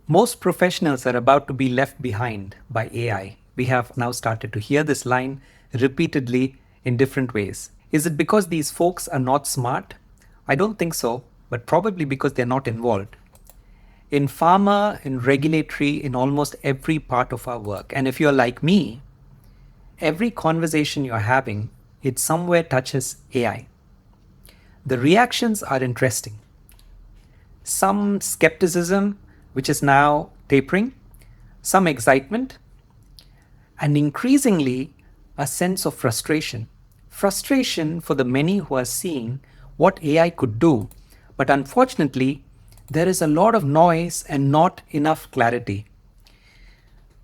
Most professionals are about to be left behind by AI. We have now started to hear this line repeatedly in different ways. Is it because these folks are not smart? I don't think so, but probably because they're not involved. In pharma, in regulatory, in almost every part of our work. And if you're like me, every conversation you're having, it somewhere touches AI. The reactions are interesting. Some skepticism, which is now tapering, some excitement, and increasingly a sense of frustration. Frustration for the many who are seeing what AI could do, but unfortunately, there is a lot of noise and not enough clarity.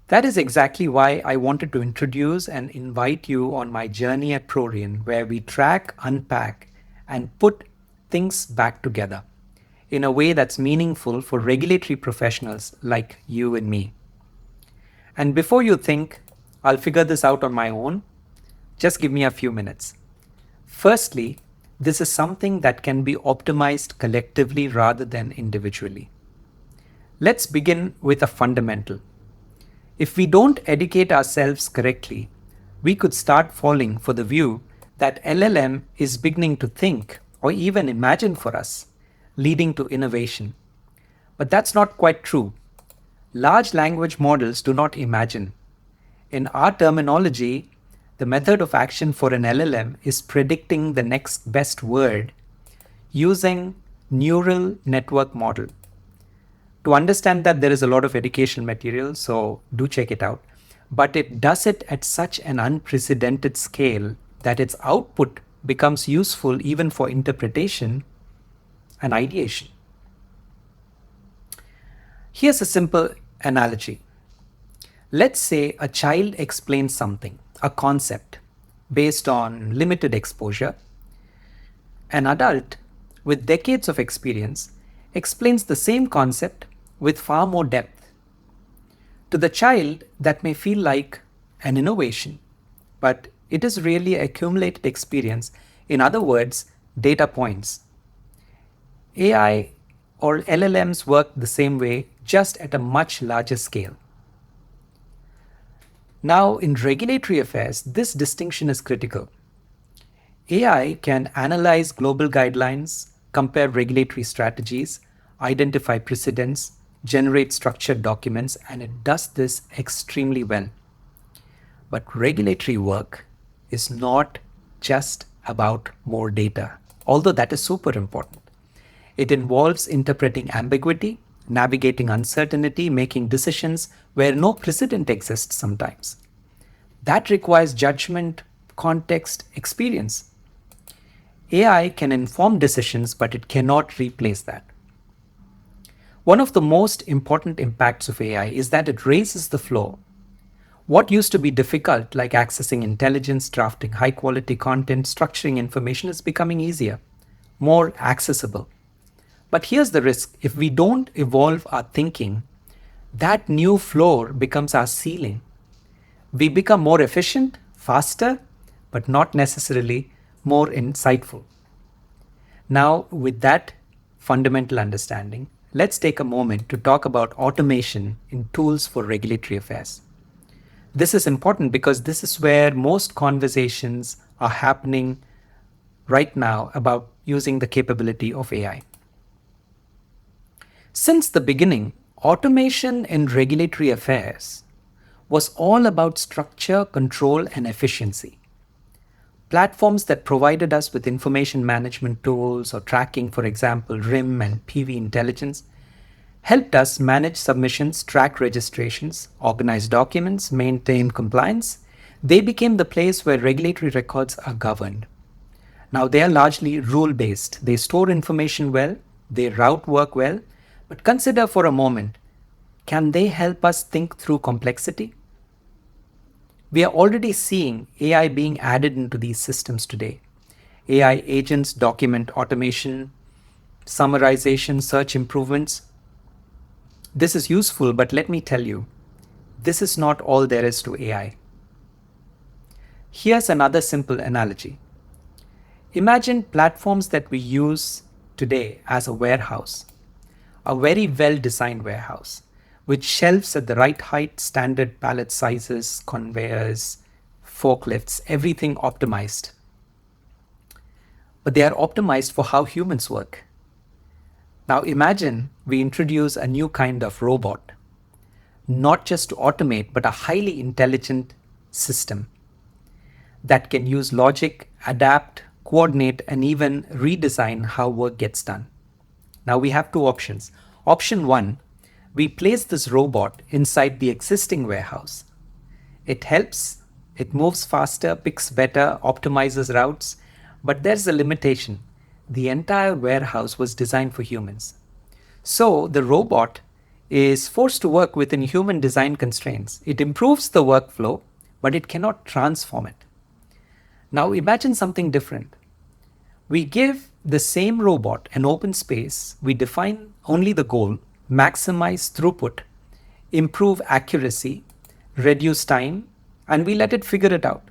That is exactly why I wanted to introduce and invite you on my journey at Prorian, where we track, unpack, and put things back together in a way that's meaningful for regulatory professionals like you and me. And before you think, I'll figure this out on my own, just give me a few minutes. Firstly, this is something that can be optimized collectively rather than individually. Let's begin with a fundamental. If we don't educate ourselves correctly, we could start falling for the view that LLM is beginning to think or even imagine for us, leading to innovation. But that's not quite true. Large language models do not imagine. In our terminology, the method of action for an LLM is predicting the next best word using neural network model. To understand that, there is a lot of educational material, so do check it out. But it does it at such an unprecedented scale that its output becomes useful even for interpretation and ideation. Here's a simple analogy. Let's say a child explains something, a concept, based on limited exposure. An adult with decades of experience explains the same concept with far more depth. To the child, that may feel like an innovation, but it is really accumulated experience. In other words, data points. AI or LLMs work the same way, just at a much larger scale. Now, in regulatory affairs, this distinction is critical. AI can analyze global guidelines, compare regulatory strategies, identify precedents, generate structured documents, and it does this extremely well. But regulatory work is not just about more data, although that is super important. It involves interpreting ambiguity, navigating uncertainty, making decisions where no precedent exists sometimes. That requires judgment, context, experience. AI can inform decisions, but it cannot replace that. One of the most important impacts of AI is that it raises the floor. What used to be difficult, like accessing intelligence, drafting high quality content, structuring information, is becoming easier, more accessible. But here's the risk. If we don't evolve our thinking, that new floor becomes our ceiling. We become more efficient, faster, but not necessarily more insightful. Now, with that fundamental understanding, let's take a moment to talk about automation in tools for regulatory affairs. This is important because this is where most conversations are happening right now about using the capability of AI. Since the beginning, automation in regulatory affairs was all about structure, control, and efficiency. Platforms that provided us with information management tools or tracking, for example, RIM and PV intelligence, helped us manage submissions, track registrations, organize documents, maintain compliance. They became the place where regulatory records are governed. Now, they are largely rule-based. They store information well, they route work well, but consider for a moment, can they help us think through complexity? We are already seeing AI being added into these systems today. AI agents, document automation, summarization, search improvements. This is useful, but let me tell you, this is not all there is to AI. Here's another simple analogy. Imagine platforms that we use today as a warehouse, a very well-designed warehouse. with shelves at the right height, standard pallet sizes, conveyors, forklifts, everything optimized. But they are optimized for how humans work. Now imagine we introduce a new kind of robot, not just to automate, but a highly intelligent system that can use logic, adapt, coordinate, and even redesign how work gets done. Now we have two options. Option one, we place this robot inside the existing warehouse. It helps, it moves faster, picks better, optimizes routes, but there's a limitation. The entire warehouse was designed for humans. So the robot is forced to work within human design constraints. It improves the workflow, but it cannot transform it. Now imagine something different. We give the same robot an open space, we define only the goal, maximize throughput, improve accuracy, reduce time, and we let it figure it out.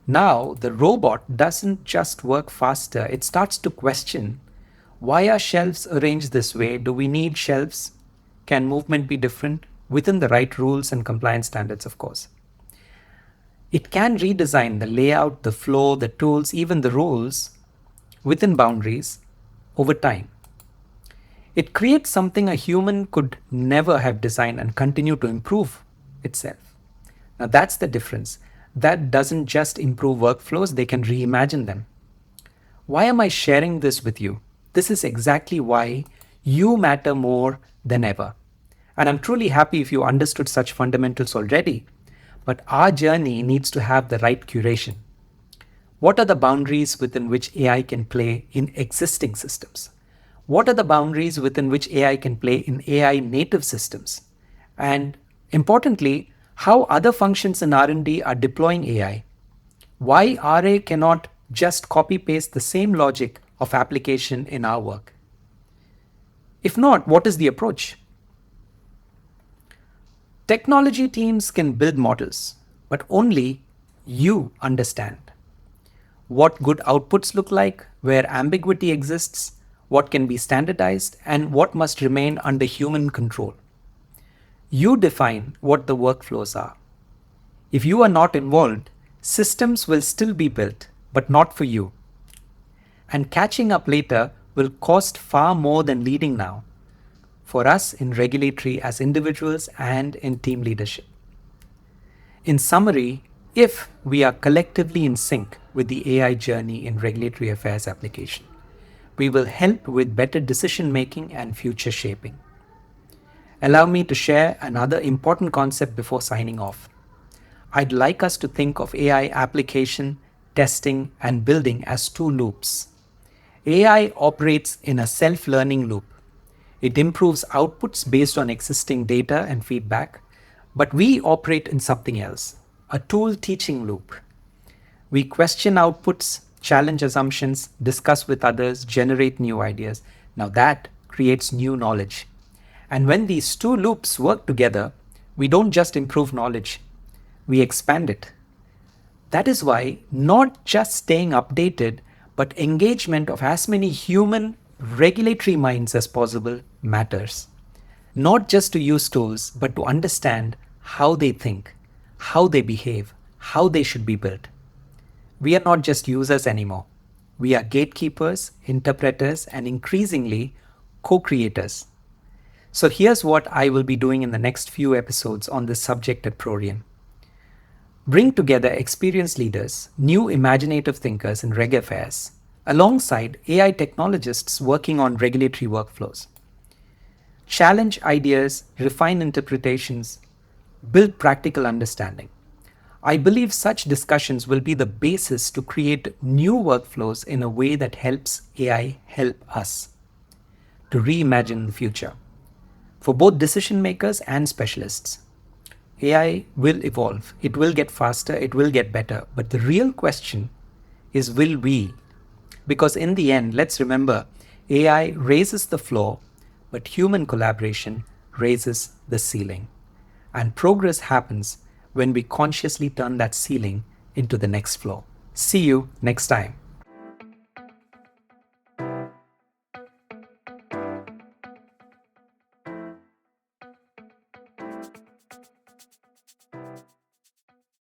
Now the robot doesn't just work faster, it starts to question, why are shelves arranged this way? Do we need shelves? Can movement be different? Within the right rules and compliance standards, of course. It can redesign the layout, the flow, the tools, even the rules within boundaries over time. It creates something a human could never have designed and continue to improve itself. Now that's the difference. That doesn't just improve workflows, they can reimagine them. Why am I sharing this with you? This is exactly why you matter more than ever. And I'm truly happy if you understood such fundamentals already. But our journey needs to have the right curation. What are the boundaries within which AI can play in existing systems? What are the boundaries within which AI can play in AI native systems? And importantly, how other functions in R&D are deploying AI? Why RA cannot just copy paste the same logic of application in our work? If not, what is the approach? Technology teams can build models, but only you understand what good outputs look like, where ambiguity exists, what can be standardized, and what must remain under human control. You define what the workflows are. If you are not involved, systems will still be built, but not for you. And catching up later will cost far more than leading now, for us in regulatory as individuals and in team leadership. In summary, if we are collectively in sync with the AI journey in regulatory affairs application, we will help with better decision making and future shaping. Allow me to share another important concept before signing off. I'd like us to think of AI application, testing, and building as two loops. AI operates in a self-learning loop. It improves outputs based on existing data and feedback, but we operate in something else, a tool teaching loop. We question outputs, challenge assumptions, discuss with others, generate new ideas. Now that creates new knowledge. And when these two loops work together, we don't just improve knowledge, we expand it. That is why not just staying updated, but engagement of as many human regulatory minds as possible matters. Not just to use tools, but to understand how they think, how they behave, how they should be built. We are not just users anymore. We are gatekeepers, interpreters, and increasingly co-creators. So here's what I will be doing in the next few episodes on this subject at Prorian. Bring together experienced leaders, new imaginative thinkers in reg affairs, alongside AI technologists working on regulatory workflows. Challenge ideas, refine interpretations, build practical understanding. I believe such discussions will be the basis to create new workflows in a way that helps AI help us to reimagine the future. For both decision makers and specialists, AI will evolve, it will get faster, it will get better, but the real question is, will we? Because in the end, let's remember, AI raises the floor, but human collaboration raises the ceiling. And progress happens when we consciously turn that ceiling into the next floor. See you next time.